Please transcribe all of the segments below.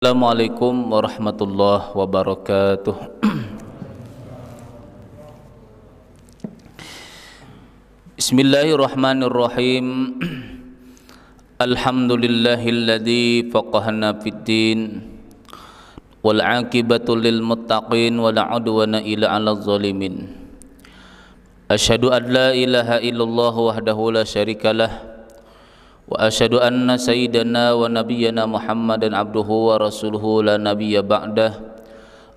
Assalamualaikum warahmatullahi wabarakatuh. Bismillahirrahmanirrahim. Alhamdulillahilladzi faqahana fiddin wal 'aqibatu lil muttaqin wala 'udwana illa 'alal zalimin. Asyhadu an la ilaha illallah wahdahu la syarikalah wa asyhadu anna sayyidana wa nabiyyana Muhammadan abduhu wa rasuluhu la nabiyya ba'dah.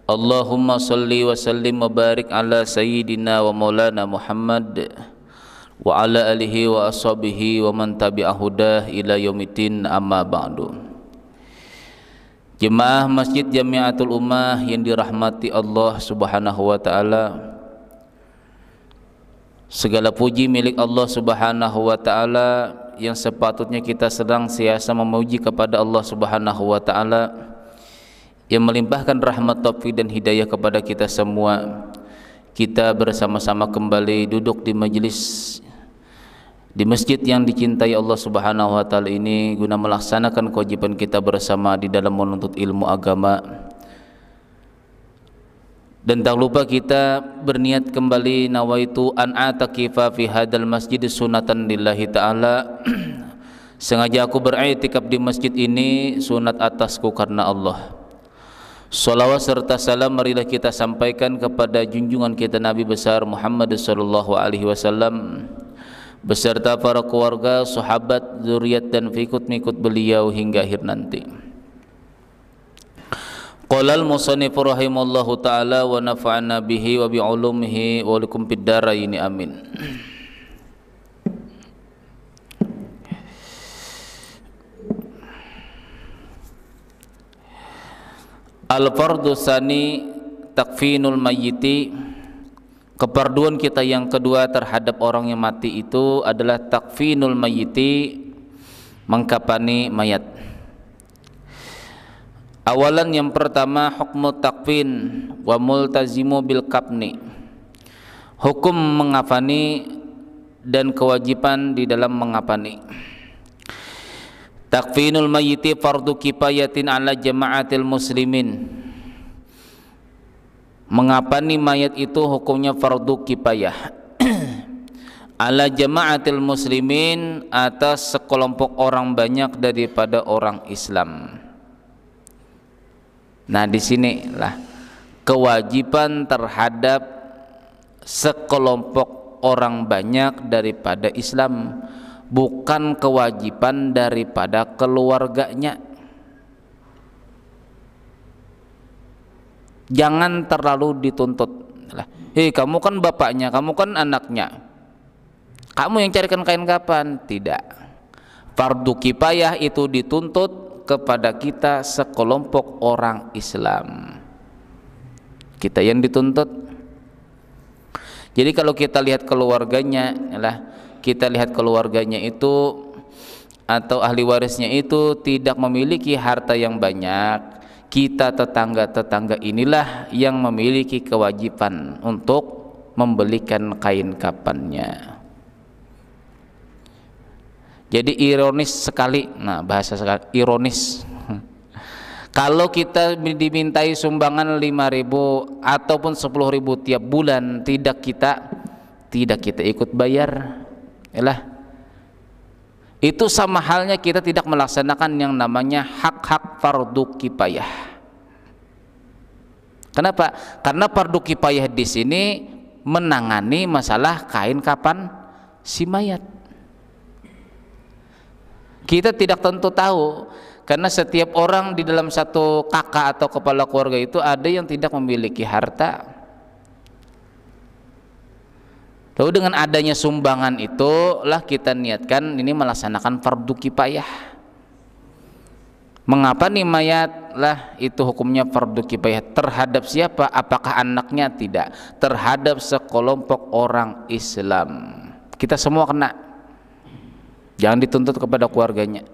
Allahumma salli wa sallim wa barik ala sayyidina wa maulana Muhammad wa ala alihi wa ashabihi wa man tabi'a hudah ila yaumiddin, amma ba'du. Jemaah Masjid Jamiatul Ummah yang dirahmati Allah Subhanahu wa taala, segala puji milik Allah Subhanahu wa taala yang sepatutnya kita sedang senantiasa memuji kepada Allah Subhanahu wa taala yang melimpahkan rahmat, taufik dan hidayah kepada kita semua. Kita bersama-sama kembali duduk di masjid yang dicintai Allah Subhanahu wa taala ini guna melaksanakan kewajiban kita bersama di dalam menuntut ilmu agama. Dan tak lupa kita berniat kembali, nawaitu an atakifa fi hadal masjid sunatan lillahi ta'ala. Sengaja aku beriktikaf di masjid ini sunat atasku karena Allah. Salawat serta salam marilah kita sampaikan kepada junjungan kita Nabi besar Muhammad sallallahu alaihi wasallam beserta para keluarga, sahabat, zuriat dan pengikut-pengikut beliau hingga akhir nanti. Qala al-musannif rahimallahu ta'ala wa nafa'ana bihi wa bi'ulumihi wa lakum fid dharain, amin. Al-fardu tsani takfinul mayyiti. Keperduan kita yang kedua terhadap orang yang mati itu adalah takfinul mayyiti, mengkafani mayat. Awalan yang pertama, hukmu takfin wa multazimu bil kafni. Hukum mengafani dan kewajiban di dalam mengafani. Takfinul mayyiti fardu kifayatin ala jama'atil muslimin. Mengafani mayat itu hukumnya fardu kifayah ala jama'atil muslimin, atas sekelompok orang banyak daripada orang Islam. Nah, di sinilah kewajiban terhadap sekelompok orang banyak daripada Islam, bukan kewajiban daripada keluarganya. Jangan terlalu dituntut. Hei, kamu kan bapaknya, kamu kan anaknya, kamu yang carikan kain kapan? Tidak. Fardu kifayah itu dituntut kepada kita sekelompok orang Islam. Kita yang dituntut. Jadi kalau kita lihat keluarganya, kita lihat keluarganya itu atau ahli warisnya itu tidak memiliki harta yang banyak, kita tetangga-tetangga inilah yang memiliki kewajiban untuk membelikan kain kafannya. Jadi ironis sekali, bahasa sekali ironis. Kalau kita dimintai sumbangan 5.000 ataupun 10.000 tiap bulan, tidak kita ikut bayar, itu sama halnya kita tidak melaksanakan yang namanya hak-hak fardu kifayah. Kenapa? Karena fardu kifayah di sini menangani masalah kain kafan si mayat. Kita tidak tentu tahu, karena setiap orang di dalam satu kakak atau kepala keluarga itu ada yang tidak memiliki harta. Lalu dengan adanya sumbangan itulah kita niatkan ini melaksanakan fardu kifayah. Mengapa nih mayat? Itu hukumnya fardu kifayah terhadap siapa? Apakah anaknya? Tidak. Terhadap sekelompok orang Islam. Kita semua kena. Jangan dituntut kepada keluarganya.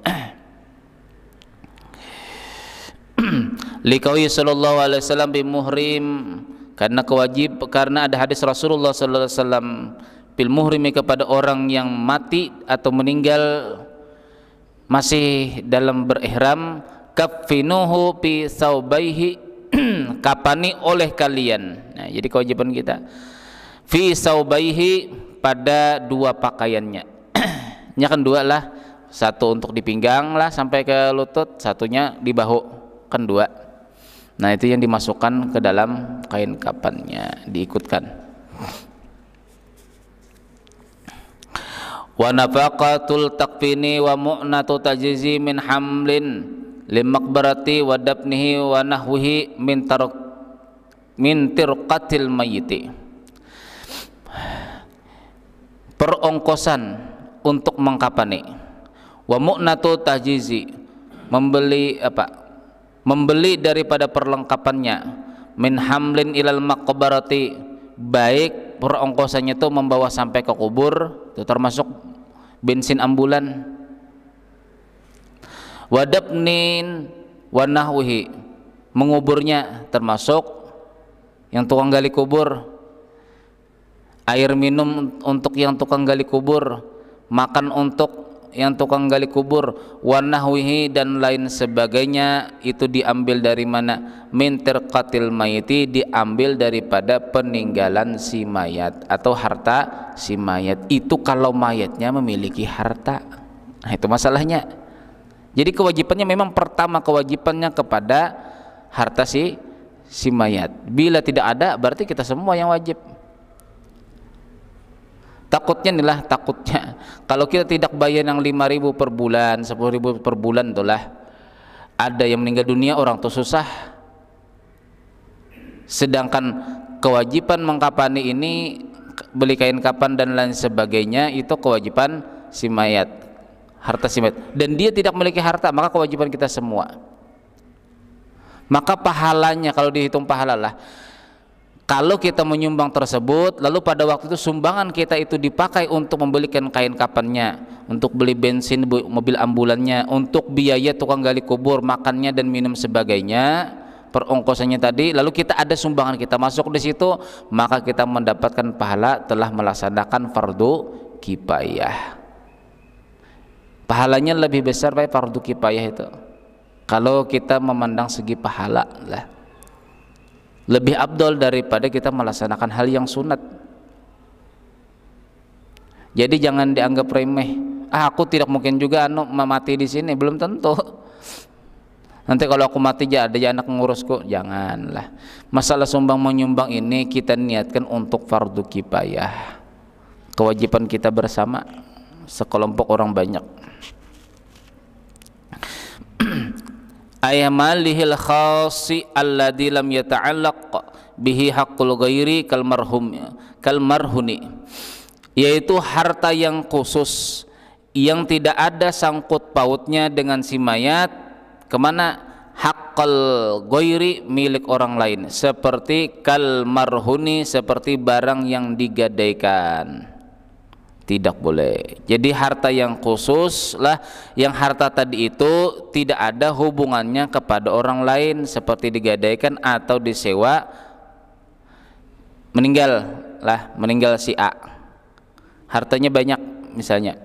Liqauli sallallahu alaihi wasallam bi muhrim, karena ada hadis Rasulullah sallallahu alaihi wasallam bil muhrimi, kepada orang yang mati atau meninggal masih dalam berihram, kafinuhu fi saubaihi kapani oleh kalian. Nah, jadi kewajiban kita fi saubaihi pada dua pakaiannya. Nya kan dua lah, satu untuk di pinggang lah sampai ke lutut, satunya di bahu, kan dua. Nah, itu yang dimasukkan ke dalam kain kafannya, diikutkan. Wa nafaqatul takfini wa mu'natu tajzi min hamlin limaqbarati wa dafnihi wa nahwihi min tirqatil mayyiti. Perongkosan untuk mengkapani, wa mu'natu tajzi, membeli daripada perlengkapannya, min hamlin ilal maqbarati, baik perongkosannya itu membawa sampai ke kubur, itu termasuk bensin ambulan, wadabnin wa nahwihi, menguburnya termasuk yang tukang gali kubur, air minum untuk yang tukang gali kubur, makan untuk yang tukang gali kubur, wa nahwihi dan lain sebagainya. Itu diambil dari mana? Min tirqatil mayiti, diambil daripada peninggalan si mayat atau harta si mayat. Itu kalau mayatnya memiliki harta. Nah, itu masalahnya. Jadi kewajibannya memang pertama kewajibannya kepada harta si mayat. Bila tidak ada berarti kita semua yang wajib. Takutnya kalau kita tidak bayar yang 5.000 per bulan, 10.000 per bulan, itulah ada yang meninggal dunia, orang tuh susah. Sedangkan kewajiban mengkapani ini, beli kain kapan dan lain sebagainya, itu kewajiban si mayat, harta si mayat, dan dia tidak memiliki harta, maka kewajiban kita semua. Maka pahalanya kalau dihitung pahala lah, kalau kita menyumbang tersebut, lalu pada waktu itu sumbangan kita itu dipakai untuk membelikan kain kafannya, untuk beli bensin mobil ambulannya, untuk biaya tukang gali kubur, makannya dan minum sebagainya, perongkosannya tadi, lalu kita ada sumbangan kita masuk di situ, maka kita mendapatkan pahala telah melaksanakan fardu kifayah. Pahalanya lebih besar baik fardu kifayah itu. Kalau kita memandang segi pahala lah, lebih abdol daripada kita melaksanakan hal yang sunat. Jadi jangan dianggap remeh. Aku tidak mungkin juga mati di sini, belum tentu. Nanti kalau aku mati ada anak ngurusku, janganlah. Masalah sumbang menyumbang ini kita niatkan untuk fardu kifayah. Kewajiban kita bersama sekelompok orang banyak. Ayamalihil khasi alladzi lam yata'allaq bihi haqqul ghairi kal marhuni, yaitu harta yang khusus yang tidak ada sangkut pautnya dengan si mayat, kemana? Haqqul ghairi, milik orang lain, seperti kal marhuni, seperti barang yang digadaikan. Tidak boleh. Jadi harta yang khusus lah, yang harta tadi itu tidak ada hubungannya kepada orang lain, seperti digadaikan atau disewa. Meninggal si A, hartanya banyak, misalnya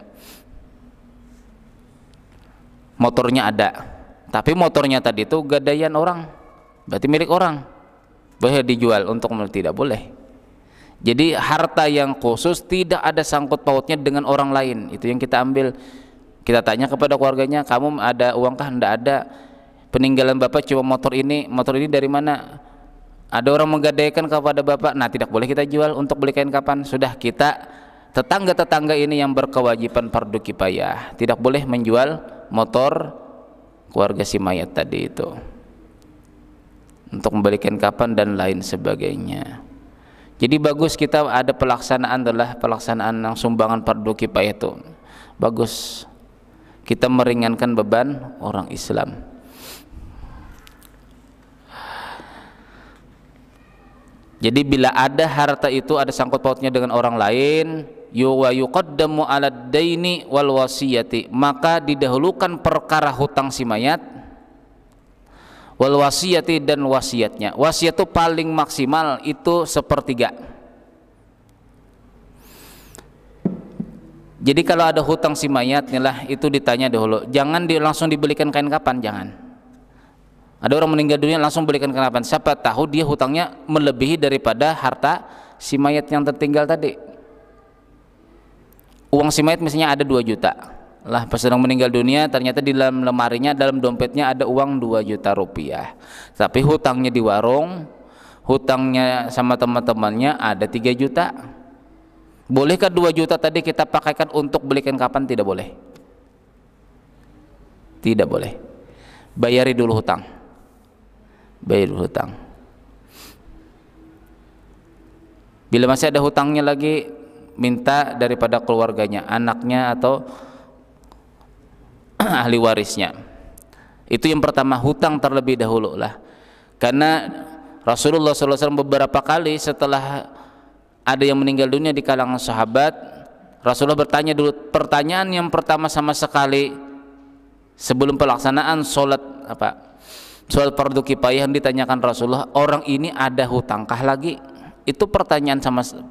motornya ada, tapi motornya tadi itu gadaian orang, berarti milik orang, boleh dijual untuk tidak boleh. Jadi harta yang khusus tidak ada sangkut pautnya dengan orang lain, itu yang kita ambil. Kita tanya kepada keluarganya, kamu ada uangkah? Tidak ada. Peninggalan bapak cuma motor ini dari mana? Ada orang menggadaikan kepada bapak. Nah, tidak boleh kita jual untuk beli kain kapan. Sudah, kita tetangga-tetangga ini yang berkewajiban fardu kifayah, tidak boleh menjual motor keluarga si mayat tadi itu untuk membelikan kapan dan lain sebagainya. Jadi bagus kita ada pelaksanaan yang sumbangan fardu kifayah itu bagus, kita meringankan beban orang Islam. Jadi bila ada harta itu ada sangkut pautnya dengan orang lain, yuqaddamu 'alad daini wal wasiyati, maka didahulukan perkara hutang si mayat, wal wasiyati, dan wasiatnya. Wasiat itu paling maksimal itu 1/3. Jadi kalau ada hutang si mayat lah, itu ditanya dahulu, jangan langsung dibelikan kain kapan, jangan. Ada orang meninggal dunia langsung belikan kenapa? Siapa tahu dia hutangnya melebihi daripada harta si mayat yang tertinggal tadi. Uang si mayat misalnya ada 2 juta. Lah pas sedang meninggal dunia ternyata di dalam lemarinya, dalam dompetnya ada uang 2 juta rupiah. Tapi hutangnya di warung, hutangnya sama teman-temannya ada 3 juta. Bolehkah 2 juta tadi kita pakaikan untuk belikan kapan? Tidak boleh. Tidak boleh. Bayari dulu hutang. Bayar dulu hutang. Bila masih ada hutangnya lagi, minta daripada keluarganya, anaknya atau ahli warisnya. Itu yang pertama, hutang terlebih dahulu lah. Karena Rasulullah SAW beberapa kali setelah ada yang meninggal dunia di kalangan sahabat, Rasulullah bertanya dulu, pertanyaan yang pertama sama sekali sebelum pelaksanaan sholat fardu kifayah yang ditanyakan Rasulullah, orang ini ada hutangkah lagi? Itu pertanyaan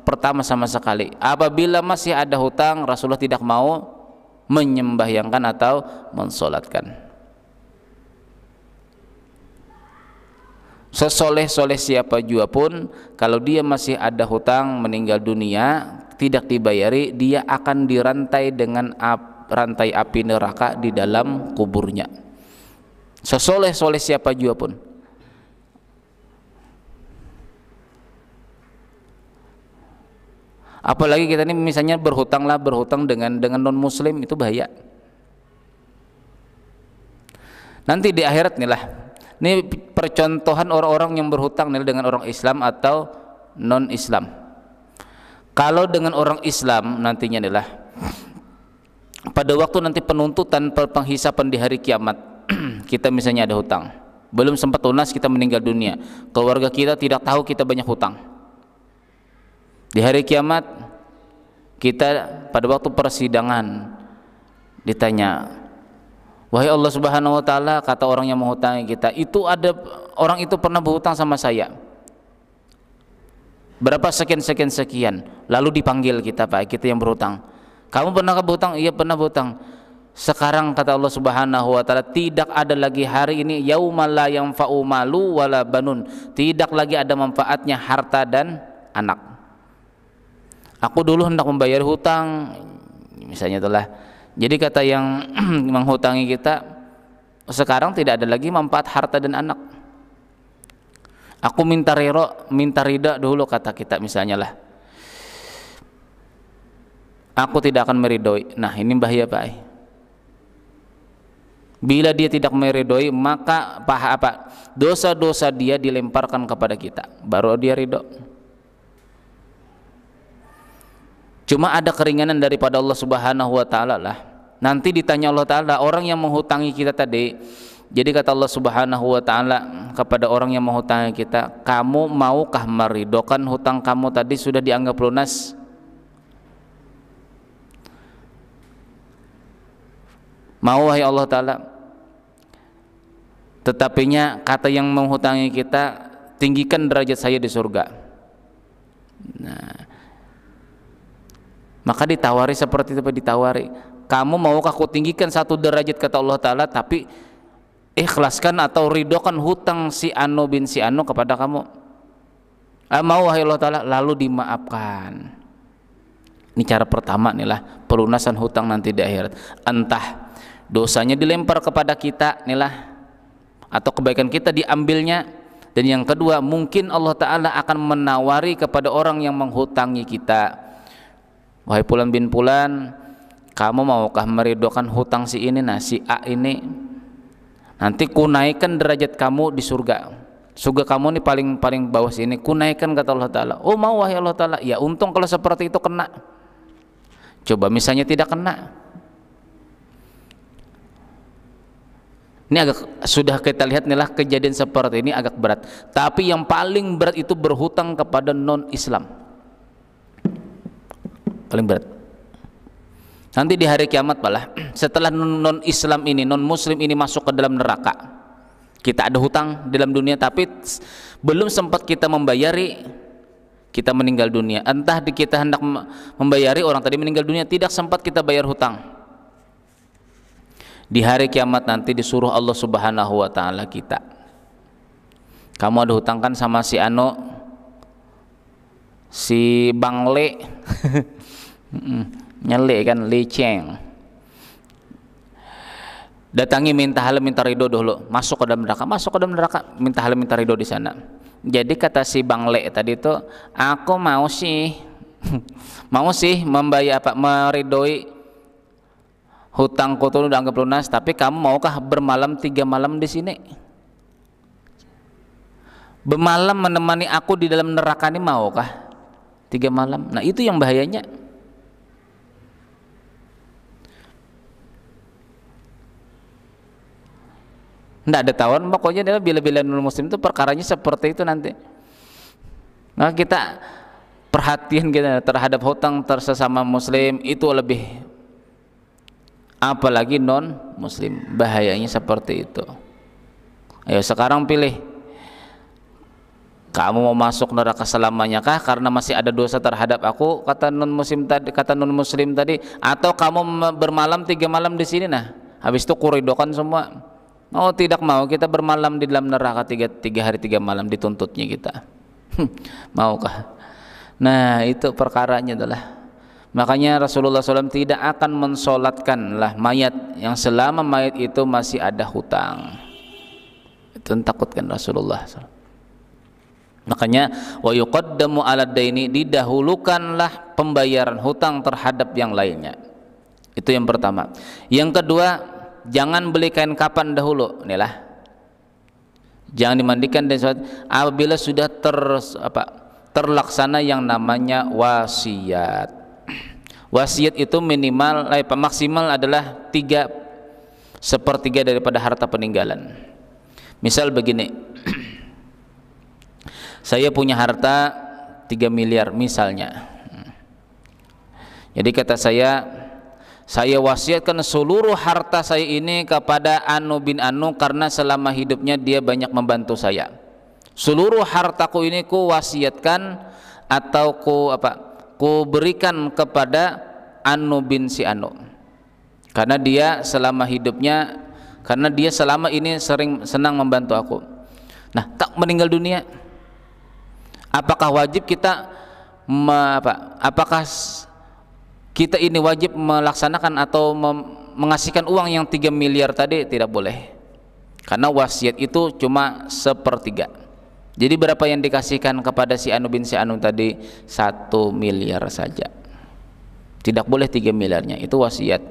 pertama sama sekali. Apabila masih ada hutang, Rasulullah tidak mau menyembahyangkan atau mensolatkan. Sesoleh-soleh siapa juga pun, kalau dia masih ada hutang meninggal dunia tidak dibayari, dia akan dirantai dengan rantai api neraka di dalam kuburnya. Sesoleh-soleh siapa juga pun. Apalagi kita ini misalnya berhutang dengan non muslim, itu bahaya. Nanti di akhirat nih lah, ini percontohan orang-orang yang berhutang nih dengan orang Islam atau non Islam. Kalau dengan orang Islam nantinya nih lah, pada waktu nanti penuntutan penghisapan di hari kiamat, kita misalnya ada hutang, belum sempat lunas, kita meninggal dunia, keluarga kita tidak tahu kita banyak hutang. Di hari kiamat kita pada waktu persidangan ditanya, wahai Allah Subhanahu wa taala, kata orang yang menghutangi kita, itu ada orang itu pernah berhutang sama saya berapa sekian, lalu dipanggil kita, Pak, kita yang berhutang, kamu pernah berhutang? Iya pernah berhutang. Sekarang kata Allah Subhanahu wa taala, tidak ada lagi hari ini yauma la yanfa'u malu wala banun, tidak lagi ada manfaatnya harta dan anak. Aku dulu hendak membayar hutang misalnya itulah. Jadi kata yang menghutangi kita, sekarang tidak ada lagi manfaat harta dan anak. Aku minta ridha dulu, kata kita misalnya lah. Aku tidak akan meridhoi. Nah, ini bahaya, Pak. Bila dia tidak meridhoi, maka dosa-dosa dia dilemparkan kepada kita, baru dia ridho. Cuma ada keringanan daripada Allah Subhanahu wa taala lah. Nanti ditanya Allah taala, orang yang menghutangi kita tadi. Jadi kata Allah Subhanahu wa taala kepada orang yang menghutangi kita, kamu maukah meridhokan hutang kamu tadi sudah dianggap lunas? Mau, wahai Allah taala. Tetapinya kata yang menghutangi kita, tinggikan derajat saya di surga. Nah, maka ditawari seperti itu, ditawari, kamu maukah aku tinggikan 1 derajat, kata Allah taala, tapi ikhlaskan atau ridhokan hutang si Anu bin si Anu kepada kamu. Mau, wahai Allah taala, lalu dimaafkan. Ini cara pertama nih lah, pelunasan hutang nanti di akhirat. Entah dosanya dilempar kepada kita nih lah, atau kebaikan kita diambilnya. Dan yang kedua, mungkin Allah taala akan menawari kepada orang yang menghutangi kita, wahai Fulan bin Fulan, kamu maukah meridhokan hutang si ini, nah si A ini, nanti ku naikkan derajat kamu di surga. Surga kamu ini paling bawah sini, ku naikkan, kata Allah taala. Oh, mau, wahai Allah taala. Ya untung kalau seperti itu kena. Coba misalnya tidak kena, ini sudah kita lihat nih lah, kejadian seperti ini agak berat. Tapi yang paling berat itu berhutang kepada non Islam, paling berat. Nanti di hari kiamat malah, setelah non Islam ini, non Muslim ini masuk ke dalam neraka, kita ada hutang dalam dunia tapi belum sempat kita membayari, kita meninggal dunia. Entah kita hendak membayari, orang tadi meninggal dunia tidak sempat kita bayar hutang. Di hari kiamat nanti disuruh Allah Subhanahu wa taala kita, Kamu ada hutang kan sama si Anu, si Bang Le. Nyele kan, leceng. Datangi, minta halal, minta ridho dulu, masuk ke dalam neraka, minta halal, minta ridho di sana. Jadi kata si Bang Le tadi itu, aku mau sih membayar meridhoi hutangku tuh udah anggap lunas, tapi kamu maukah bermalam 3 malam di sini? Bermalam menemani aku di dalam neraka ini, maukah 3 malam? Nah itu yang bahayanya. Nggak ada tawon, pokoknya adalah bila-bila non-muslim itu perkaranya seperti itu nanti. Nah kita perhatian kita terhadap hutang tersesama muslim itu lebih, apalagi non-muslim, bahayanya seperti itu. Ayo sekarang pilih, kamu mau masuk neraka selamanya kah karena masih ada dosa terhadap aku, kata non-muslim tadi, atau kamu bermalam 3 malam di sini, nah habis itu kuridokan semua. Mau tidak mau kita bermalam di dalam neraka 3 hari 3 malam dituntutnya kita. Maukah? Nah itu perkaranya adalah, makanya Rasulullah SAW tidak akan mensolatkanlah mayat yang selama mayat itu masih ada hutang. Itu takutkan Rasulullah SAW. Makanya wa yuqaddamu 'ala daini, didahulukanlah pembayaran hutang terhadap yang lainnya. Itu yang pertama. Yang kedua, jangan beli kain kapan dahulu, inilah. Jangan dimandikan dan sholat apabila sudah terlaksana yang namanya wasiat. Wasiat itu minimal, maksimal adalah 3/3 daripada harta peninggalan. Misal begini, saya punya harta 3 miliar misalnya. Jadi kata saya wasiatkan seluruh harta saya ini kepada Anu bin Anu karena selama hidupnya dia banyak membantu saya. Seluruh hartaku ini ku wasiatkan atau ku berikan kepada Anu bin si Anu. Karena dia selama hidupnya, karena dia selama ini senang membantu aku. Nah, tak meninggal dunia, apakah wajib kita apakah kita ini wajib melaksanakan atau mengasihkan uang yang 3 miliar tadi? Tidak boleh, karena wasiat itu cuma 1/3. Jadi berapa yang dikasihkan kepada si Anu bin si Anu tadi? 1 miliar saja. Tidak boleh 3 miliarnya, itu wasiat.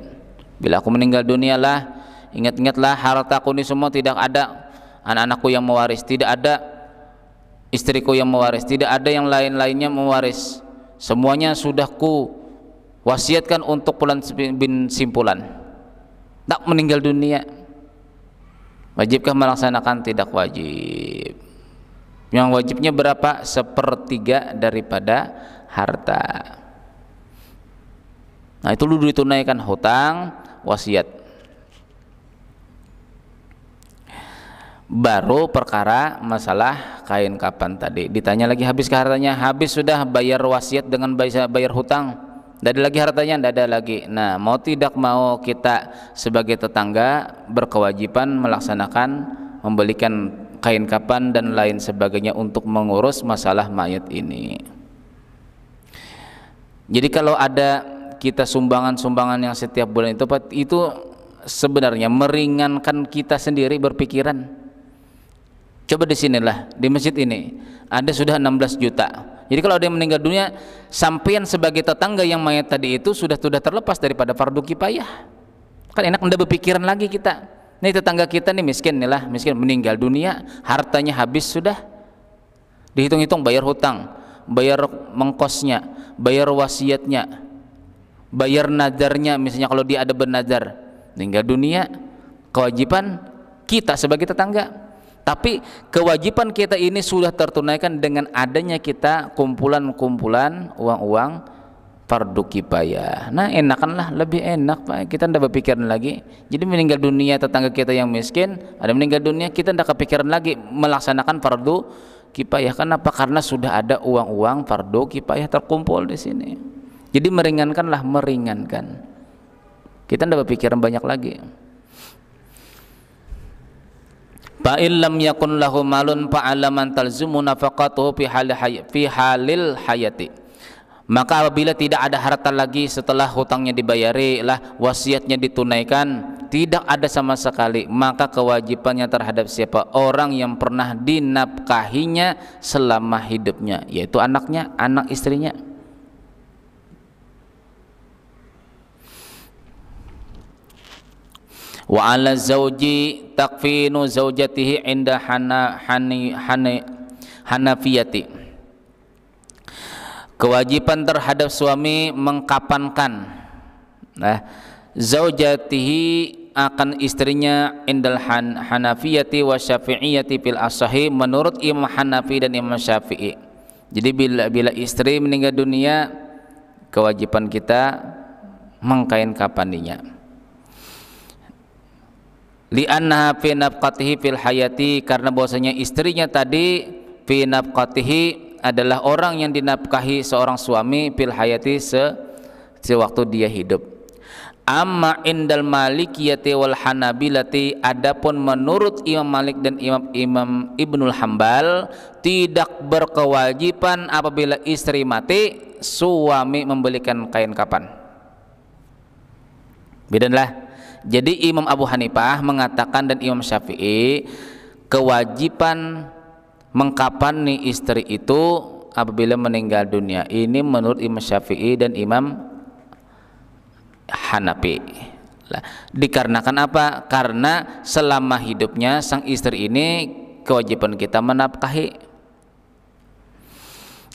Bila aku meninggal dunia lah, ingat-ingatlah hartaku ini semua tidak ada anak-anakku yang mewaris, tidak ada istriku yang mewaris, tidak ada yang lain-lainnya mewaris. Semuanya sudah ku wasiatkan untuk Fulan bin Simpulan. Tak meninggal dunia, wajibkah melaksanakan? Tidak wajib. Yang wajibnya berapa? 1/3 daripada harta. Nah itu dulu ditunaikan, hutang, wasiat. Baru perkara masalah kain kapan tadi. Ditanya lagi, habis ke hartanya? Habis sudah, bayar wasiat dengan bayar hutang. Tidak ada lagi hartanya, tidak ada lagi. Nah, mau tidak mau kita sebagai tetangga berkewajiban melaksanakan, membelikan kain kapan dan lain sebagainya untuk mengurus masalah mayat ini. Jadi kalau ada kita sumbangan-sumbangan yang setiap bulan itu sebenarnya meringankan kita sendiri berpikiran. Coba di sinilah, di masjid ini ada sudah 16 juta. Jadi kalau ada yang meninggal dunia, sampean sebagai tetangga yang mayat tadi itu sudah terlepas daripada fardu kifayah. Kan enak anda berpikiran lagi kita. Nih tetangga kita nih miskin, meninggal dunia, hartanya habis sudah. Dihitung-hitung bayar hutang, bayar mengkosnya, bayar wasiatnya, bayar nadarnya, misalnya kalau dia ada bernadar, meninggal dunia, kewajiban kita sebagai tetangga. Tapi kewajiban kita ini sudah tertunaikan dengan adanya kita kumpulan-kumpulan uang-uang fardu kifayah. Nah enakanlah, lebih enak Pak, kita tidak berpikiran lagi. Jadi meninggal dunia tetangga kita yang miskin, ada meninggal dunia, kita tidak kepikiran lagi melaksanakan fardu kifayah. Kenapa? Karena sudah ada uang-uang fardu kifayah terkumpul di sini. Jadi meringankanlah, meringankan. Kita tidak berpikiran banyak lagi. fa illam yakun lahu malun fa alaman talzumu nafaqatuhu fi halil hayati. Maka apabila tidak ada harta lagi setelah hutangnya dibayari, lah wasiatnya ditunaikan, tidak ada sama sekali, maka kewajibannya terhadap siapa? Orang yang pernah dinafkahinya selama hidupnya, yaitu anaknya, anak istrinya. Wa ala zauji takfinu zaujatihi inda hanafiyati. Kewajiban terhadap suami mengkapankan zaujatihi akan istrinya indal hanafiyati wa syafi'iyati fil asahi, menurut Imam Hanafi dan Imam Syafi'i. Jadi bila istri meninggal dunia, kewajiban kita mengkain kafaninya. Li'annaha fi nafqatihi fil hayati, karena bahwasanya istrinya tadi fi nafqatihi adalah orang yang dinafkahi seorang suami fil hayati sewaktu dia hidup. Amma indal malikiyati wal hanabilati, adapun menurut Imam Malik dan Imam Ibnul Hambal, tidak berkewajiban apabila istri mati suami membelikan kain kapan. Bedalah. Jadi Imam Abu Hanifah mengatakan dan Imam Syafi'i, kewajiban mengkafani istri itu apabila meninggal dunia. Ini menurut Imam Syafi'i dan Imam Hanafi. Dikarenakan apa? Karena selama hidupnya sang istri ini kewajiban kita menafkahi.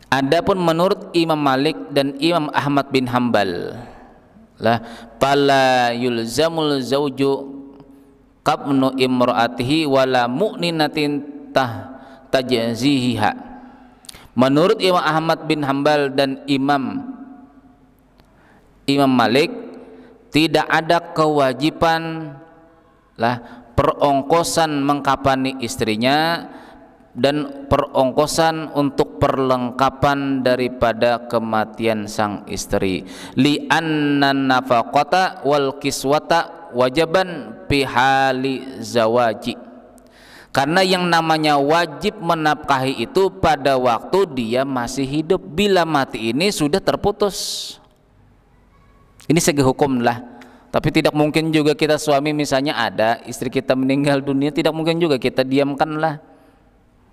Adapun menurut Imam Malik dan Imam Ahmad bin Hambal, fala yulzamul zauju qabnu imraatihi wala mu'ninatin tajzihiha. Menurut Imam Ahmad bin Hambal dan Imam Malik, tidak ada kewajiban perongkosan mengkafani istrinya dan perongkosan untuk perlengkapan daripada kematian sang istri. Li'anna nafaqata wal kiswata wajaban pihali zawaji. Karena yang namanya wajib menafkahi itu pada waktu dia masih hidup. Bila mati ini sudah terputus. Ini segi hukum lah. Tapi tidak mungkin juga kita suami misalnya ada istri kita meninggal dunia, tidak mungkin juga kita diamkan lah.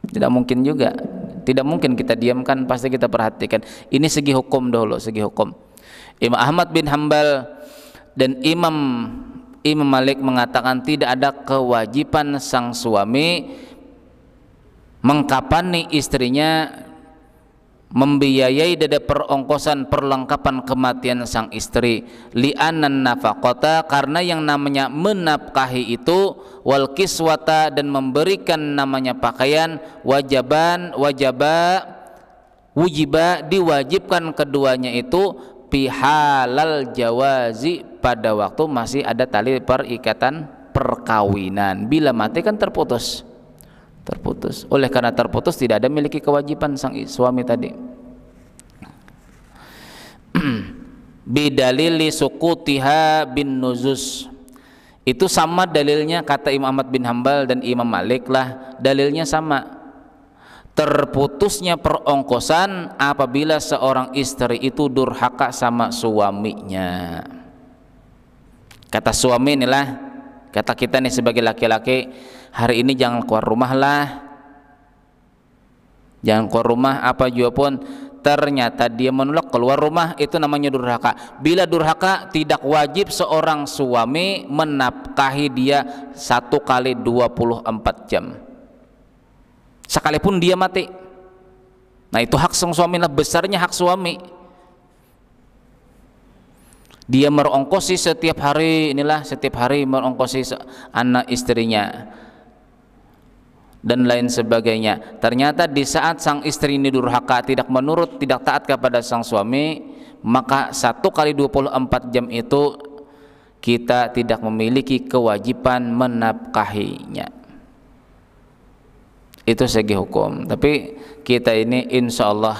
Tidak mungkin juga. Tidak mungkin kita diamkan, pasti kita perhatikan. Ini segi hukum dahulu, segi hukum. Imam Ahmad bin Hambal dan Imam Malik mengatakan tidak ada kewajiban sang suami mengkafani istrinya, membiayai dari perongkosan perlengkapan kematian sang istri. Li'anan nafaqata, karena yang namanya menafkahi itu, wal kiswata, dan memberikan namanya pakaian, wujiba diwajibkan keduanya itu bihalal jawazi, pada waktu masih ada tali perikatan perkawinan. Bila mati kan terputus. Oleh karena terputus tidak ada memiliki kewajiban sang suami tadi. Bidalili sukutiha bin nuzuz. Itu sama dalilnya, kata Imam Ahmad bin Hambal dan Imam Malik lah, dalilnya sama. Terputusnya perongkosan apabila seorang istri itu durhaka sama suaminya. Kata suami inilah, kata kita nih sebagai laki-laki, hari ini jangan keluar rumah lah, jangan keluar rumah apa juga pun. Ternyata dia menolak keluar rumah, itu namanya durhaka. Bila durhaka, tidak wajib seorang suami menafkahi dia 1 kali 24 jam sekalipun dia mati. Nah itu hak sang suami lah, besarnya hak suami. Dia merongkosi setiap hari, setiap hari merongkosi anak istrinya dan lain sebagainya. Ternyata di saat sang istri ini durhaka, tidak menurut, tidak taat kepada sang suami, maka 1 kali 24 jam itu kita tidak memiliki kewajiban menafkahinya. Itu segi hukum. Tapi kita ini insya Allah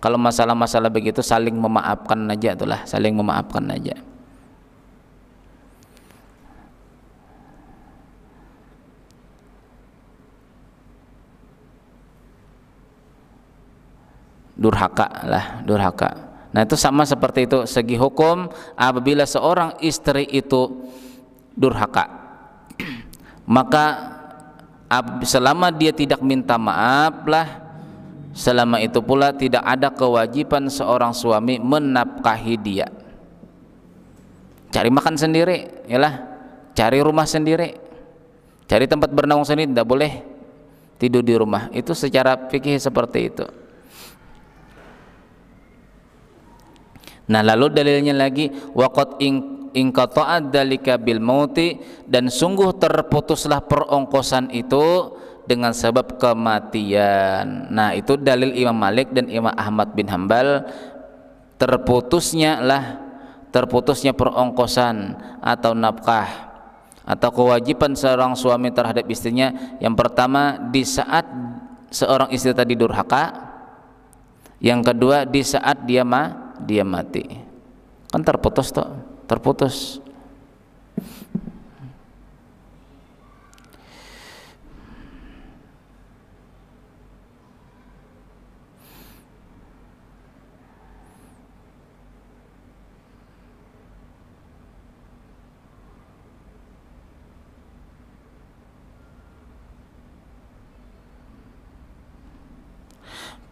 kalau masalah-masalah begitu saling memaafkan aja, itulah, saling memaafkan aja. durhaka lah, durhaka. Nah itu sama seperti itu segi hukum. Apabila seorang istri itu durhaka, maka selama dia tidak minta maaf lah, selama itu pula tidak ada kewajiban seorang suami menafkahi dia. Cari makan sendiri, yalah, cari rumah sendiri, cari tempat bernaung sendiri, tidak boleh tidur di rumah. Itu secara fikih seperti itu. Nah lalu dalilnya lagi, waqad inqata'ad dzalika bil mauti, dan sungguh terputuslah perongkosan itu dengan sebab kematian. Nah itu dalil Imam Malik dan Imam Ahmad bin Hambal, terputusnya perongkosan atau nafkah atau kewajiban seorang suami terhadap istrinya. Yang pertama di saat seorang istri tadi durhaka, yang kedua di saat dia mati. Kan terputus toh, terputus.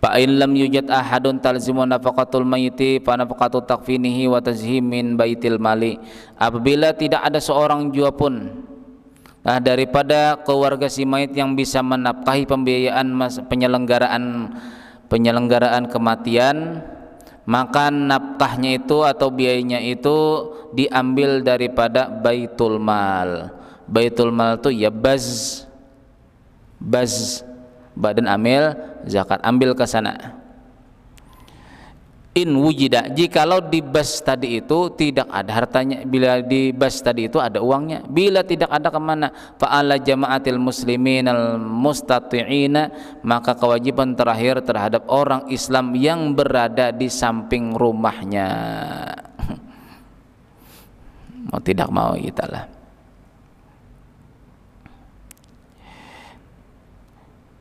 Fa in lam yujad ahadun talzimu nafaqatul mayyiti fa nafaqatu takfinihi wa tazhim min baitil mali. Apabila tidak ada seorang jua pun daripada keluarga si mayit yang bisa menafkahi pembiayaan penyelenggaraan kematian, maka nafkahnya itu atau biayanya itu diambil daripada baitul mal. Baitul mal itu ya baz badan amil zakat, ambil ke sana. In wujida, jikalau di bas tadi itu tidak ada hartanya, bila di bas tadi itu ada uangnya, bila tidak ada kemana, fa'ala jama'atil muslimin al mustati'ina, maka kewajiban terakhir terhadap orang Islam yang berada di samping rumahnya. Mau tidak mau kita lah.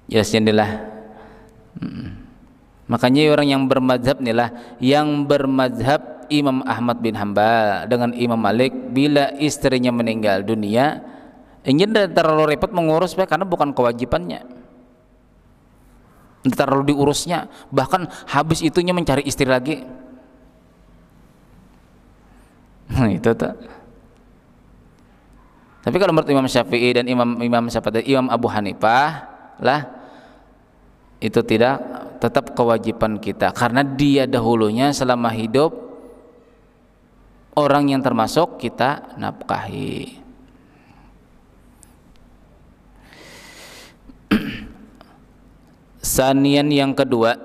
Jelasnya inilah. Makanya orang yang bermadzhab inilah, yang bermadzhab Imam Ahmad bin Hambal dengan Imam Malik, bila istrinya meninggal dunia, ini terlalu repot mengurus, karena bukan kewajibannya, terlalu diurusnya, bahkan habis itunya mencari istri lagi. Itu tuh. Tapi kalau menurut Imam Syafi'i dan Imam Abu Hanifah lah, itu tidak, tetap kewajiban kita, karena dia dahulunya selama hidup orang yang termasuk kita nafkahi. Sanian yang kedua,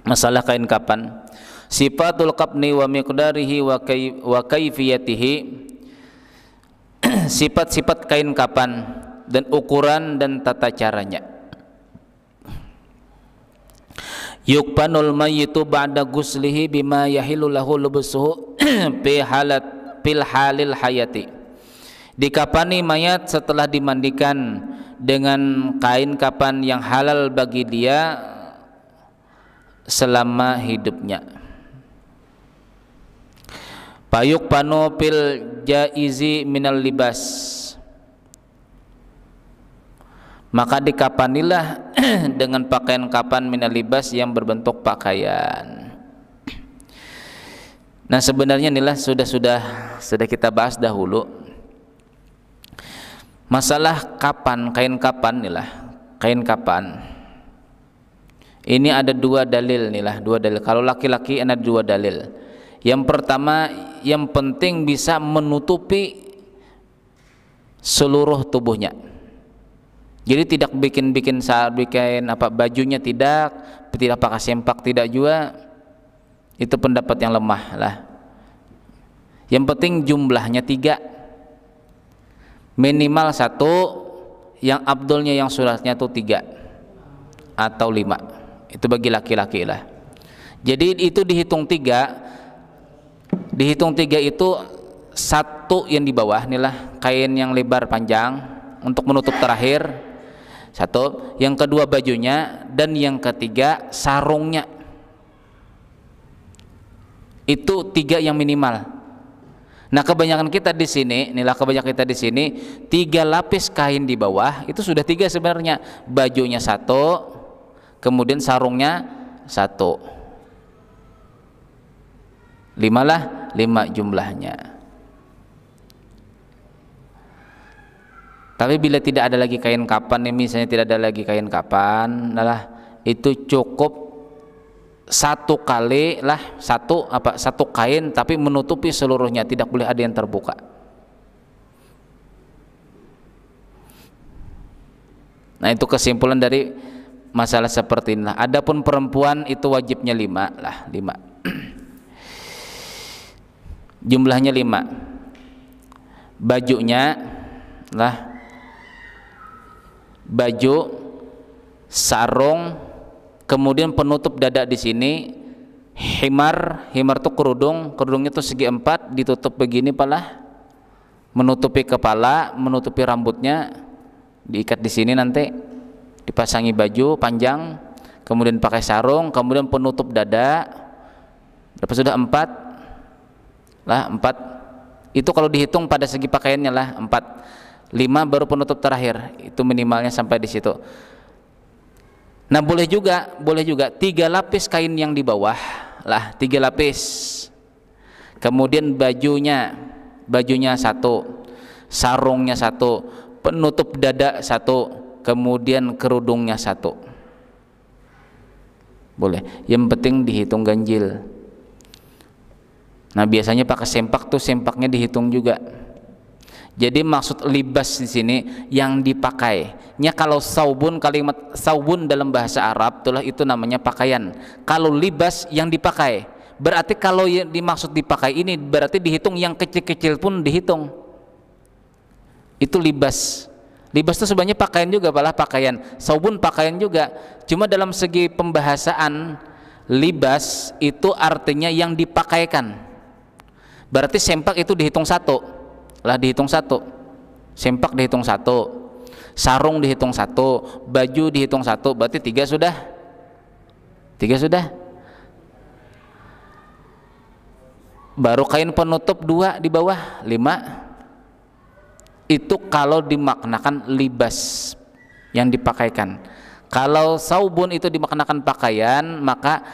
masalah kain kapan. Sifatul kafni wa miqdarihi wa kaifiyatihi, sifat-sifat kain kapan dan ukuran dan tata caranya. Yukbanul mayyitu ba'da guslihi bima yahilu lahu lubsuhu fil halil hayati. Dikapani mayat setelah dimandikan dengan kain kapan yang halal bagi dia selama hidupnya. Payukbanu fil jaizi minal libas, maka dikapanilah dengan pakaian kapan minal libas yang berbentuk pakaian. Nah sebenarnya inilah sudah kita bahas dahulu masalah kapan, kain kapan inilah, kain kapan ini ada dua dalil inilah, dua dalil. Kalau laki-laki ada dua dalil. Yang pertama, yang penting bisa menutupi seluruh tubuhnya. Jadi tidak bikin bajunya tidak pakai sempak, tidak juga. Itu pendapat yang lemah lah. Yang penting jumlahnya 3, minimal 1, yang abdulnya yang suratnya itu 3 atau 5. Itu bagi laki-laki lah. Jadi itu dihitung 3. Dihitung 3 itu 1 yang di bawah inilah kain yang lebar panjang untuk menutup terakhir. Satu, yang kedua bajunya, dan yang ketiga sarungnya. Itu 3 yang minimal. Nah, kebanyakan kita di sini, inilah kebanyakan kita di sini, 3 lapis kain di bawah itu sudah 3 sebenarnya. Bajunya 1, kemudian sarungnya 1. 5 lah, 5 jumlahnya. Tapi bila tidak ada lagi kain kapan, misalnya tidak ada lagi kain kapan, itu cukup 1 kali lah, satu kain tapi menutupi seluruhnya, tidak boleh ada yang terbuka. Nah, itu kesimpulan dari masalah seperti inilah. Adapun perempuan itu wajibnya 5 lah, 5. Jumlahnya 5. Bajunya lah, baju, sarung, kemudian penutup dada di sini, himar itu kerudungnya tuh segi 4, ditutup begini pala, menutupi kepala, menutupi rambutnya, diikat di sini, nanti dipasangi baju panjang, kemudian pakai sarung, kemudian penutup dada. Berapa sudah? 4 lah, 4. Itu kalau dihitung pada segi pakaiannya lah 4. 5 baru penutup terakhir, itu minimalnya sampai di situ. Nah, boleh juga 3 lapis kain yang di bawah lah, 3 lapis. Kemudian bajunya 1, sarungnya 1, penutup dada 1, kemudian kerudungnya 1. Boleh. Yang penting dihitung ganjil. Nah, biasanya pakai sempak tuh, sempaknya dihitung juga. Jadi maksud libas di sini yang dipakainya. Kalau saubun, kalimat saubun dalam bahasa Arab itulah, itu namanya pakaian. Kalau libas yang dipakai, berarti kalau yang dimaksud dipakai ini berarti dihitung yang kecil-kecil pun dihitung. Itu libas. Libas itu sebenarnya pakaian juga, malah pakaian. Saubun pakaian juga. Cuma dalam segi pembahasan, libas itu artinya yang dipakaikan. Berarti sempak itu dihitung 1. Lah, dihitung 1, sempak dihitung 1, sarung dihitung 1, baju dihitung 1, berarti 3 sudah. 3 sudah. Baru kain penutup 2 di bawah, 5. Itu kalau dimaknakan libas yang dipakaikan. Kalau saubun itu dimaknakan pakaian, maka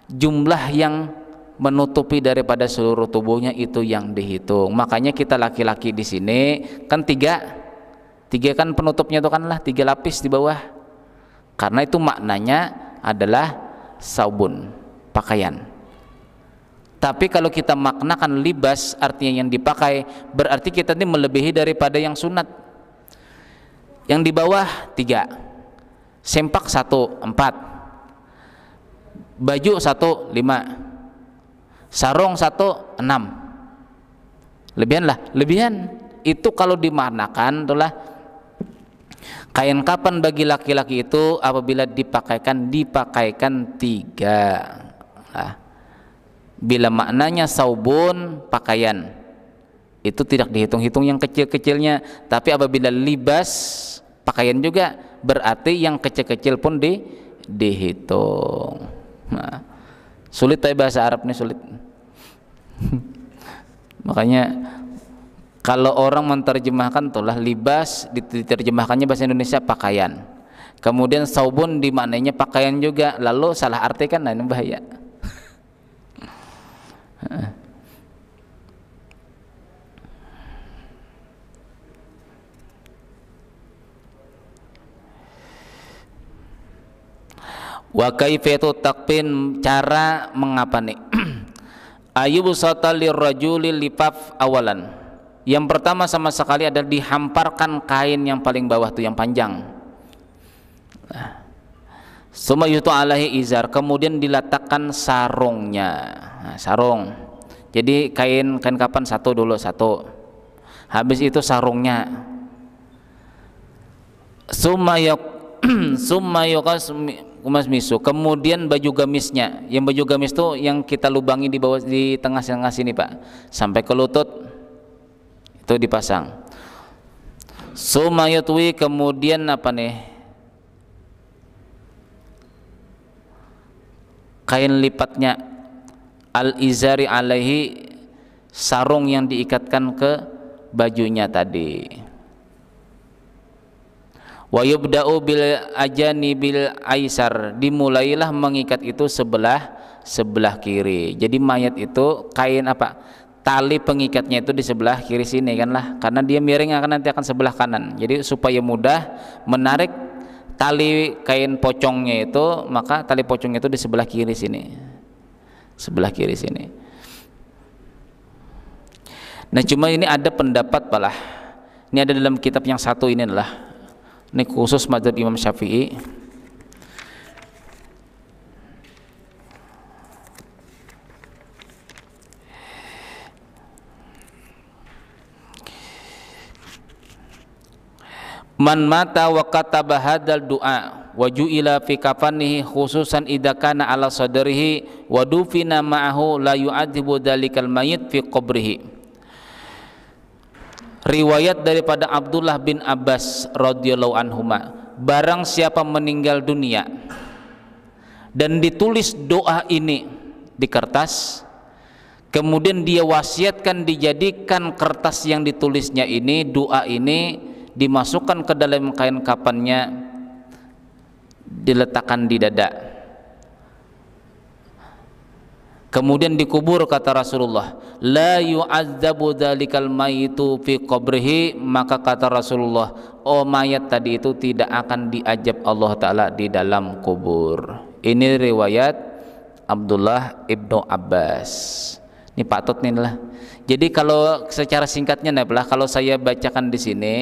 jumlah yang menutupi daripada seluruh tubuhnya itu yang dihitung. Makanya kita laki-laki di sini kan 3 kan penutupnya itu kan lah 3 lapis di bawah. Karena itu maknanya adalah saubun, pakaian. Tapi kalau kita maknakan libas artinya yang dipakai, berarti kita ini melebihi daripada yang sunat. Yang di bawah 3, sempak 1, 4, baju 1, 5, sarung 1, 6. Lebihan itu kalau dimaknakan itulah kain kapan bagi laki-laki itu apabila dipakaikan 3. Nah, bila maknanya saubun pakaian itu tidak dihitung-hitung yang kecil-kecilnya, tapi apabila libas pakaian juga berarti yang kecil-kecil pun dihitung. Nah, sulit tapi bahasa Arab ini sulit. Makanya kalau orang menerjemahkan itulah libas, diterjemahkannya bahasa Indonesia pakaian. Kemudian saubun dimaknainya pakaian juga, lalu salah artikan, nah ini bahaya. Wa kaifatu takfin, cara mengapa nih? Ayubsata lirrajuli lipaf awalan. Yang pertama sama sekali adalah dihamparkan kain yang paling bawah tuh, yang panjang. Summa yutu alaihi izar, kemudian diletakkan sarungnya. Nah, sarung. Jadi kain kapan 1 dulu, 1. Habis itu sarungnya. Summa misu, kemudian baju gamisnya. Yang baju gamis itu yang kita lubangi di bawah, di tengah-tengah sini Pak, sampai ke lutut itu dipasang. Sumayatwi, kemudian apa nih, kain lipatnya, al-izari alaihi, sarung yang diikatkan ke bajunya tadi. Wa yubda'u bil ajani bil aisar, dimulailah mengikat itu sebelah kiri. Jadi mayat itu kain apa? Tali pengikatnya itu di sebelah kiri sini kan lah, karena dia miring nanti akan sebelah kanan. Jadi supaya mudah menarik tali kain pocongnya itu, maka tali pocongnya itu di sebelah kiri sini. Sebelah kiri sini. Nah, cuma ini ada pendapat palah. Ini ada dalam kitab yang satu ini adalah, ini khusus mazhab Imam Syafi'i. Man mata wa kataba hadzal du'a wa ju'ila fi kafanihi khususan idza kana ala sadrihi wa dufina ma'ahu la yu'adzibu dzalikal mayyit fi qabrihi. Riwayat daripada Abdullah bin Abbas radhiyallahu anhuma, barang siapa meninggal dunia dan ditulis doa ini di kertas, kemudian dia wasiatkan dijadikan kertas yang ditulisnya ini, doa ini dimasukkan ke dalam kain kafannya, diletakkan di dada, kemudian dikubur, kata Rasulullah, la yu'adzabu dzalikal mayyitu fi qabrihi, maka kata Rasulullah, oh mayat tadi itu tidak akan diazab Allah Ta'ala di dalam kubur. Ini riwayat Abdullah ibnu Abbas. Ini patut nih lah. Jadi kalau secara singkatnya nih, kalau saya bacakan di sini,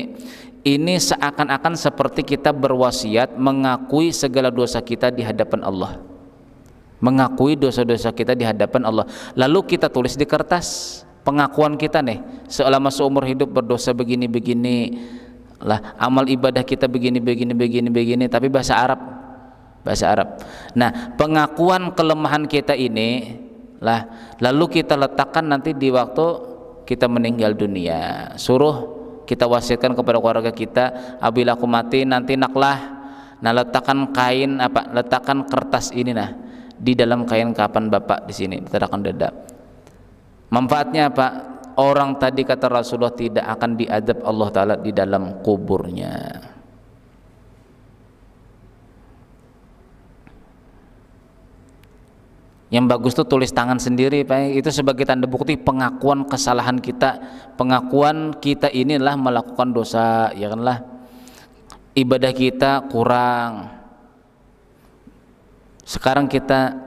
ini seakan-akan seperti kita berwasiat mengakui segala dosa kita di hadapan Allah, mengakui dosa-dosa kita di hadapan Allah, lalu kita tulis di kertas pengakuan kita nih, selama seumur hidup berdosa begini-begini lah, amal ibadah kita begini, tapi bahasa Arab. Nah, pengakuan kelemahan kita ini lah, lalu kita letakkan nanti di waktu kita meninggal dunia, suruh kita wasiatkan kepada keluarga kita, apabila aku mati nanti naklah, nah letakkan kain apa, letakkan kertas ini nah di dalam kain kafan bapak di sini, diletakkan dada. Manfaatnya apa? Orang tadi kata Rasulullah tidak akan diazab Allah Ta'ala di dalam kuburnya. Yang bagus tuh tulis tangan sendiri, Pak. Itu sebagai tanda bukti pengakuan kesalahan kita, pengakuan kita inilah melakukan dosa, ya kan lah. Ibadah kita kurang. Sekarang kita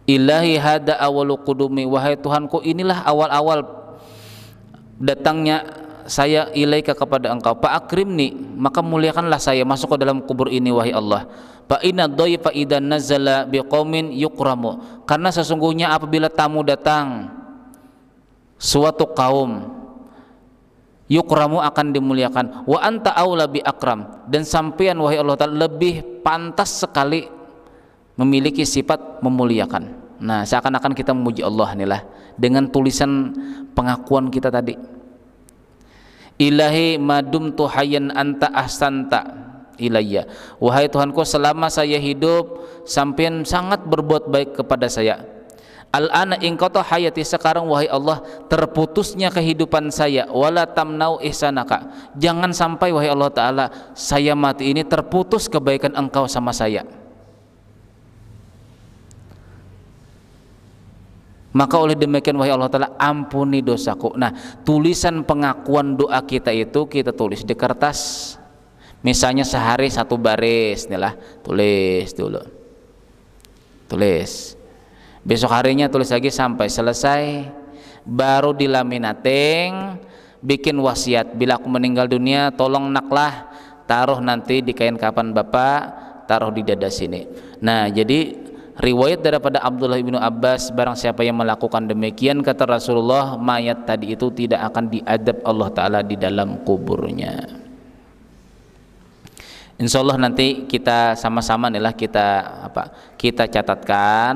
Ilahi hada awalu qudumi, wahai Tuhanku, inilah awal-awal datangnya saya ilaika kepada engkau, fa akrimni, maka muliakanlah saya masuk ke dalam kubur ini wahai Allah. Fa inna dhaifa idan nazala biqaumin yukramu, karena sesungguhnya apabila tamu datang suatu kaum, yukramu akan dimuliakan. Wa anta aula bi akram, dan sampean wahai Allah Ta'ala lebih pantas sekali memiliki sifat memuliakan. Nah, seakan-akan kita memuji Allah inilah dengan tulisan pengakuan kita tadi. Ilahi madumtu hayyan anta ahsanta ilayya, wahai Tuhanku, selama saya hidup sampean sangat berbuat baik kepada saya. Al-ana inqata hayati, sekarang wahai Allah terputusnya kehidupan saya. Wala tamnau ihsanaka, jangan sampai wahai Allah Ta'ala saya mati ini terputus kebaikan engkau sama saya. Maka oleh demikian wahai Allah Ta'ala ampuni dosaku. Nah, tulisan pengakuan doa kita itu kita tulis di kertas. Misalnya sehari satu baris nih lah, tulis dulu, tulis. Besok harinya tulis lagi sampai selesai, baru dilaminating, bikin wasiat, bila aku meninggal dunia tolong naklah taruh nanti di kain kafan bapak, taruh di dada sini. Nah, jadi riwayat daripada Abdullah bin Abbas, barang siapa yang melakukan demikian kata Rasulullah, mayat tadi itu tidak akan diadab Allah Ta'ala di dalam kuburnya. Insya Allah nanti kita sama-sama nih lah kita catatkan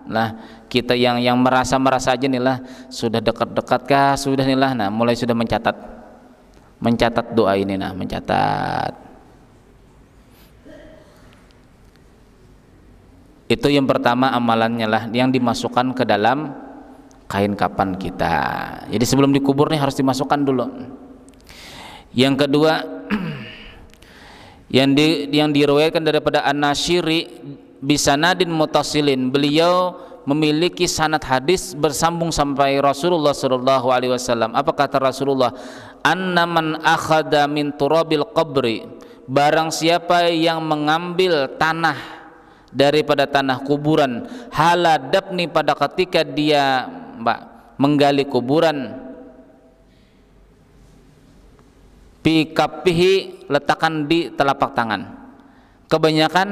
lah, kita yang merasa aja nih lah sudah dekat-dekat kah sudah nih lah, nah mulai sudah mencatat doa ini, nah mencatat. Itu yang pertama amalannya lah yang dimasukkan ke dalam kain kafan kita. Jadi sebelum dikubur nih harus dimasukkan dulu. Yang kedua yang diriwayatkan daripada An-Nasyiri bisanadin mutasilin, beliau memiliki sanad hadis bersambung sampai Rasulullah sallallahu alaihi wasallam. Apa kata Rasulullah? Anna man akhadha min turabil qabri, barang siapa yang mengambil tanah daripada tanah kuburan, haladabni, pada ketika dia menggali kuburan, pikapihi, letakkan di telapak tangan. Kebanyakan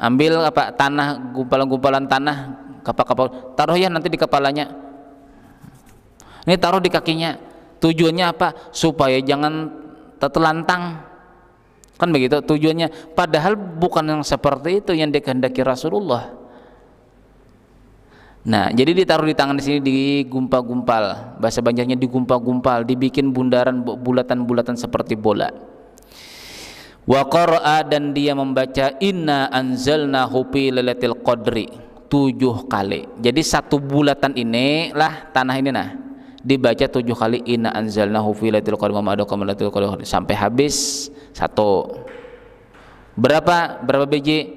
ambil tanah, gumpalan-gumpalan tanah, kapal-kapal, taruh ya nanti di kepalanya, ini taruh di kakinya. Tujuannya apa? Supaya jangan tertelantang, kan begitu tujuannya. Padahal bukan yang seperti itu yang dikehendaki Rasulullah. Nah, jadi ditaruh di tangan di sini, digumpal-gumpal, bahasa Banjarnya digumpal-gumpal, dibikin bundaran bulatan-bulatan seperti bola. Wa qara'a, dan dia membaca inna anzalnahu fi lailatul qadri 7 kali. Jadi satu bulatan ini lah, tanah ini nah, dibaca 7 kali inna anzalnahu fi lailatul qadri wa ma adraka ma lailatul qadri sampai habis satu. Berapa biji?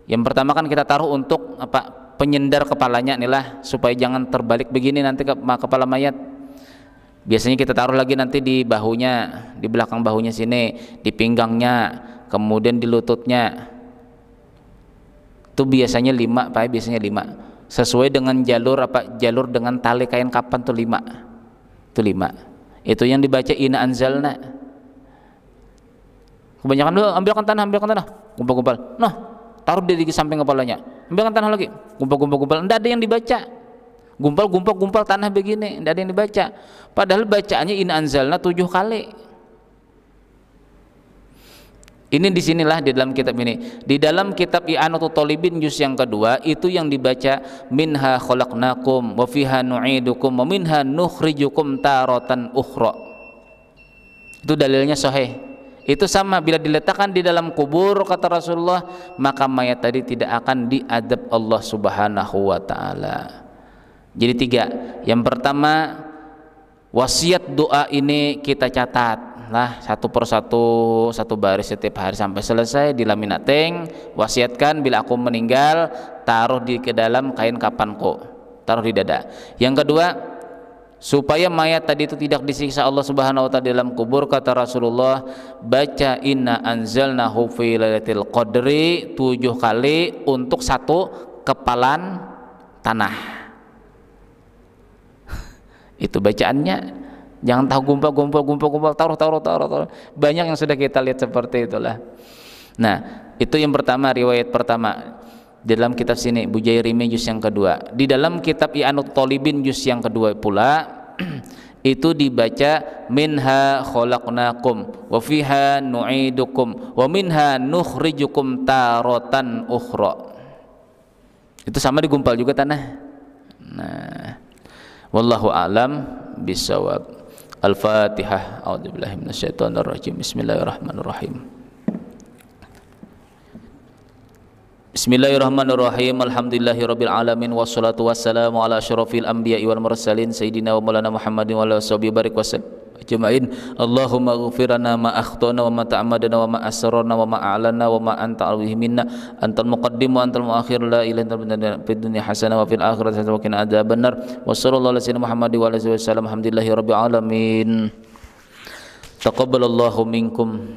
Yang pertama kan kita taruh untuk apa? Penyendar kepalanya inilah, supaya jangan terbalik begini nanti kepala mayat. Biasanya kita taruh lagi nanti di bahunya, di belakang bahunya sini, di pinggangnya, kemudian di lututnya. Itu biasanya 5, Pak, biasanya 5. Sesuai dengan jalur jalur dengan tali kain kafan tuh 5. Itu 5. Itu yang dibaca inna anzalna. Kebanyakan dulu ambilkan tanah, gumpal-gumpal. Nah, taruh di samping kepalanya, ambilkan tanah lagi, gumpal-gumpal, tidak ada yang dibaca. Gumpal tanah begini, tidak ada yang dibaca. Padahal bacaannya inna anzalna 7 kali. Ini disinilah di dalam kitab ini, di dalam kitab I'anatul Thalibin juz yang kedua, itu yang dibaca minha khalaqnakum wa fiha nu'idukum wa minha nukhrijukum taratan ukhra. Itu dalilnya sahih. Itu sama, bila diletakkan di dalam kubur kata Rasulullah, maka mayat tadi tidak akan diadab Allah Subhanahu wa taala. Jadi 3. Yang pertama, wasiat doa ini kita catat lah satu persatu, satu baris setiap hari sampai selesai di laminating. Wasiatkan bila aku meninggal, taruh di ke dalam kain kafanku, taruh di dada. Yang kedua, supaya mayat tadi itu tidak disiksa Allah Subhanahu wa taala dalam kubur, kata Rasulullah, baca inna anzalnahu fi lailatul qadri 7 kali untuk satu kepalan tanah. Itu bacaannya. Jangan tahu gumpal, taruh. Banyak yang sudah kita lihat seperti itulah. Nah, itu yang pertama, riwayat pertama. Di dalam kitab sini Bujairimi juz yang kedua, di dalam kitab I'anatul Thalibin juz yang kedua pula itu dibaca minha khalaqnakum wa fiha nu'idukum wa minha nukhrijukum taratan ukhra. Itu sama digumpal juga tanah. Nah, wallahu a'lam bishawab. Al-Fatihah. A'udzubillahi minasyaitonir rajim. Bismillahirrahmanirrahim. Bismillahirrahmanirrahim. Alhamdulillahirabbil alamin wassalatu wassalamu ala asyrafil anbiya'i wal mursalin sayyidina wa maulana Muhammadin wa ala sahbihi barik wasallam ajma'in. Allahumma ighfirna ma akhtana wa ma ta'ammadna wa ma asrarna wa ma a'lana wa ma anta alaihi minna antal muqaddim wa antal muakhir la ilaha illa anta fid dunya hasanah wa fil akhirati hasanah wa qina adzabannar. Wa sallallahu ala sayyidina Muhammadin wa ala alihi wasallam. Alhamdulillahirabbil alamin. Taqabbalallahu minkum.